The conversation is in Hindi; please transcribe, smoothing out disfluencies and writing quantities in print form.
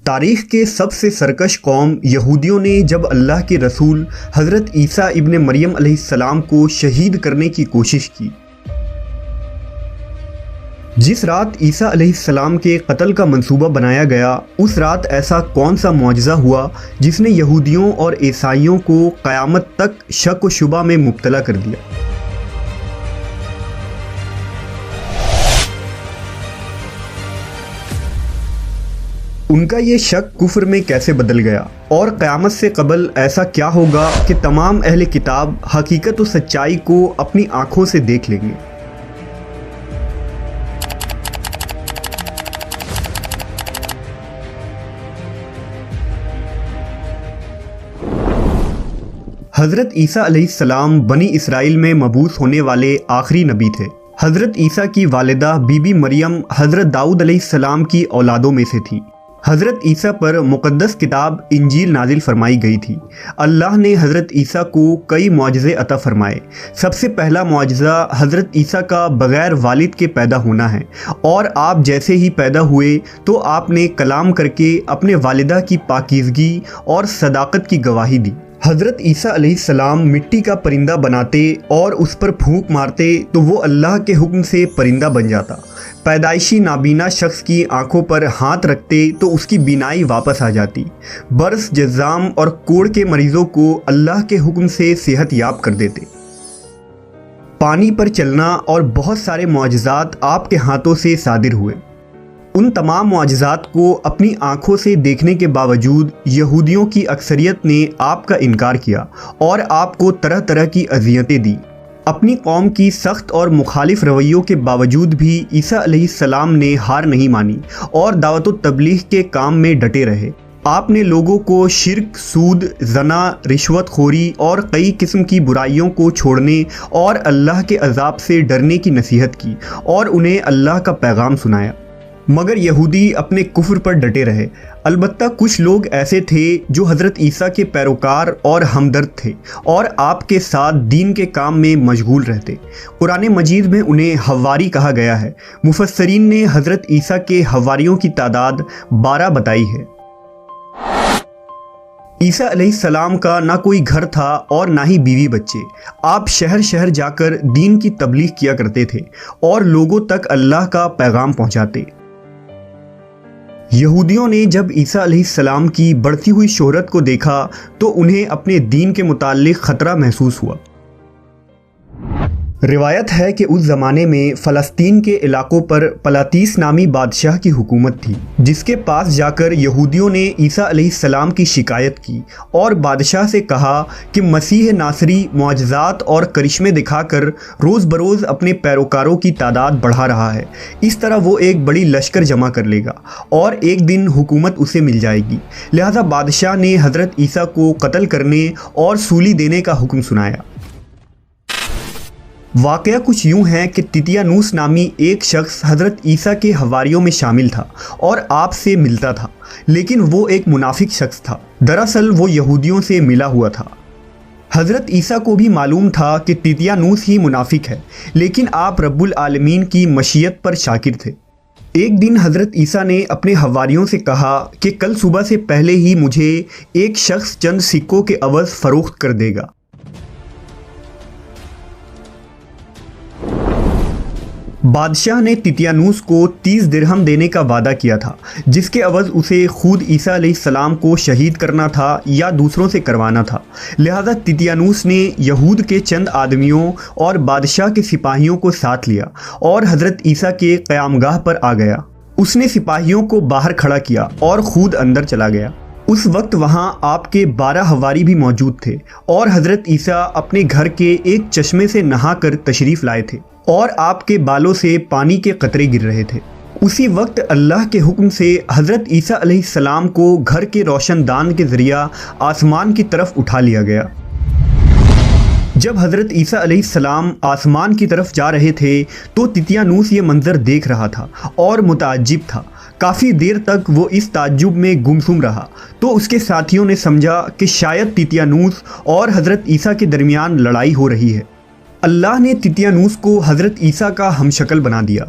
तारीख़ के सबसे सरकश कौम यहूदियों ने जब अल्लाह के रसूल हज़रत ईसा इब्न मरियम अलैहिस्सलाम को शहीद करने की कोशिश की। जिस रात ईसा अलैहिस्सलाम के कत्ल का मंसूबा बनाया गया, उस रात ऐसा कौन सा मुआजिज़ा हुआ जिसने यहूदियों और ईसाइयों को क़यामत तक शक व शुबा में मुब्तला कर दिया। उनका ये शक कुफ्र में कैसे बदल गया और क़यामत से कबल ऐसा क्या होगा कि तमाम अहले किताब हकीकत व सच्चाई को अपनी आँखों से देख लेंगे। हज़रत ईसा अलैहिस्सलाम बनी इसराइल में मबूस होने वाले आखिरी नबी थे। हज़रत ईसा की वालिदा बीबी मरियम हज़रत दाऊद अलैहिस्सलाम की औलादों में से थी। हज़रत ईसा पर मुक़द्दस किताब इंजील नाजिल फरमाई गई थी। अल्लाह ने हज़रत ईसा को कई मुआजिज़े अता फ़रमाए। सबसे पहला मुआजिज़ा हज़रत ईसा का बग़ैर वालिद के पैदा होना है और आप जैसे ही पैदा हुए तो आपने कलाम करके अपने वालिदा की पाकीज़गी और सदाकत की गवाही दी। हज़रत ईसा अलैहिस्सलाम मिट्टी का परिंदा बनाते और उस पर फूंक मारते तो वो अल्लाह के हुक्म से परिंदा बन जाता। पैदाइशी नाबीना शख्स की आंखों पर हाथ रखते तो उसकी बीनाई वापस आ जाती। बर्स, जज़ाम और कोढ़ के मरीज़ों को अल्लाह के हुक्म से सेहत याब कर देते। पानी पर चलना और बहुत सारे मुआजिज़ात आपके हाथों से सादिर हुए। उन तमाम मुआजिज़ात को अपनी आँखों से देखने के बावजूद यहूदियों की अक्सरियत ने आपका इनकार किया और आपको तरह तरह की अज़ियतें दी। अपनी कौम की सख्त और मुखालिफ रवैयों के बावजूद भी ईसा अलैहिस्सलाम ने हार नहीं मानी और दावत व तबलीग के काम में डटे रहे। आपने लोगों को शिर्क, सूद, जना, रिश्वतखोरी और कई किस्म की बुराइयों को छोड़ने और अल्लाह के अज़ाब से डरने की नसीहत की और उन्हें अल्लाह का पैगाम सुनाया। मगर यहूदी अपने कुफ्र पर डटे रहे। अलबत्ता कुछ लोग ऐसे थे जो हज़रत ईसा के पैरोकार और हमदर्द थे और आपके साथ दीन के काम में मशगूल रहते। कुरान मजीद में उन्हें हवारी कहा गया है। मुफस्सरीन ने हज़रत ईसा के हवारियों की तादाद 12 बताई है। ईसा अलैहिस्सलाम का ना कोई घर था और ना ही बीवी बच्चे। आप शहर शहर जाकर दीन की तबलीग किया करते थे और लोगों तक अल्लाह का पैगाम पहुँचाते। यहूदियों ने जब ईसा अलैहिस्सलाम की बढ़ती हुई शोहरत को देखा तो उन्हें अपने दीन के मुताल्लिक ख़तरा महसूस हुआ। रिवायत है कि उस ज़माने में फ़लस्तीन के इलाक़ों पर पलातीस नामी बादशाह की हुकूमत थी, जिसके पास जाकर यहूदियों ने ईसा अलैहिस्सलाम की शिकायत की और बादशाह से कहा कि मसीह नासरी मुआजिज़ात और करिश्मे दिखाकर रोज़ बरोज़ अपने पैरोकारों की तादाद बढ़ा रहा है। इस तरह वो एक बड़ी लश्कर जमा कर लेगा और एक दिन हुकूमत उसे मिल जाएगी। लिहाजा बादशाह ने हज़रत ईसा को कत्ल करने और सूली देने का हुक्म सुनाया। वाक़या कुछ यूँ है कि तितियानूस नामी एक शख्स हज़रत ईसा के हवारियों में शामिल था और आपसे मिलता था, लेकिन वो एक मुनाफिक शख्स था। दरअसल वो यहूदियों से मिला हुआ था। हज़रत ईसा को भी मालूम था कि तितियानूस ही मुनाफिक है, लेकिन आप रब्बुल आलमीन की मशीयत पर शाकिर थे। एक दिन हज़रत ईसा ने अपने हवारियों से कहा कि कल सुबह से पहले ही मुझे एक शख्स चंद सिक्कों के अवज़ फ़रोख्त कर देगा। बादशाह ने तितियानूस को 30 दिरहम देने का वादा किया था, जिसके अवज़ उसे खुद ईसा अलैहिस्सलाम को शहीद करना था या दूसरों से करवाना था। लिहाजा तितियानूस ने यहूद के चंद आदमियों और बादशाह के सिपाहियों को साथ लिया और हज़रत ईसा के क़यामगाह पर आ गया। उसने सिपाहियों को बाहर खड़ा किया और खुद अंदर चला गया। उस वक्त वहाँ आपके 12 हवारी भी मौजूद थे और हज़रत ईसा अपने घर के एक चश्मे से नहाकर तशरीफ़ लाए थे और आपके बालों से पानी के कतरे गिर रहे थे। उसी वक्त अल्लाह के हुक्म से हज़रत ईसा अलैहिस्सलाम को घर के रोशनदान के ज़रिया आसमान की तरफ उठा लिया गया। जब हज़रत ईसा अलैहिस्सलाम आसमान की तरफ जा रहे थे तो तितियानूस ये मंज़र देख रहा था और मुताज्जिब था। काफ़ी देर तक वो इस ताज्जुब में गुमसुम रहा तो उसके साथियों ने समझा कि शायद तितियानूस और हज़रत ईसा के दरमियान लड़ाई हो रही है। अल्लाह ने तितियानूस को हज़रत ईसा का हमशक्ल बना दिया।